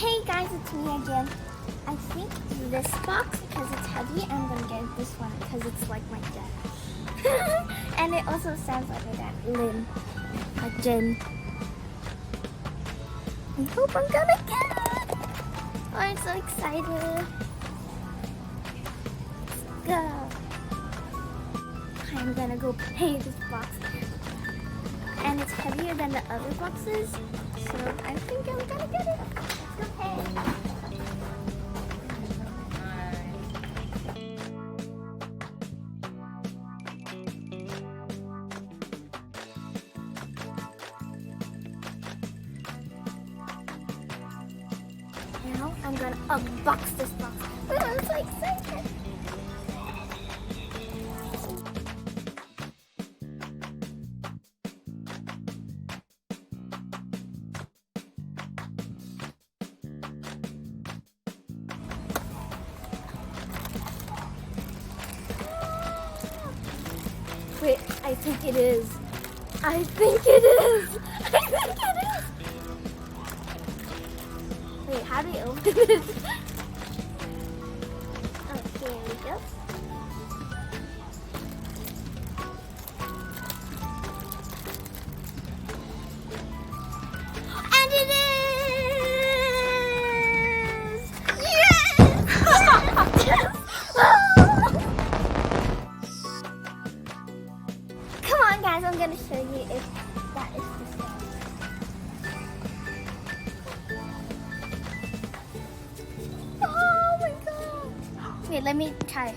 Hey guys, it's me again. I think this box, because it's heavy, I'm gonna get this one because it's like my dad. And it also sounds like my dad, Lynn, like Jen. I hope I'm gonna get it. Oh, I'm so excited. Let's go. I'm gonna go pay this box. And it's heavier than the other boxes, so I think I'm gonna get it. Let's go pay. Now I'm gonna unbox this box. Oh, I'm so excited. Wait, I think it is. I think it is. I think it is. Wait, how do you open it? Oh, here we go. And it is! Yes! Yes! Come on, guys, I'm gonna show you if that is the same. Oh my god! Wait, let me try.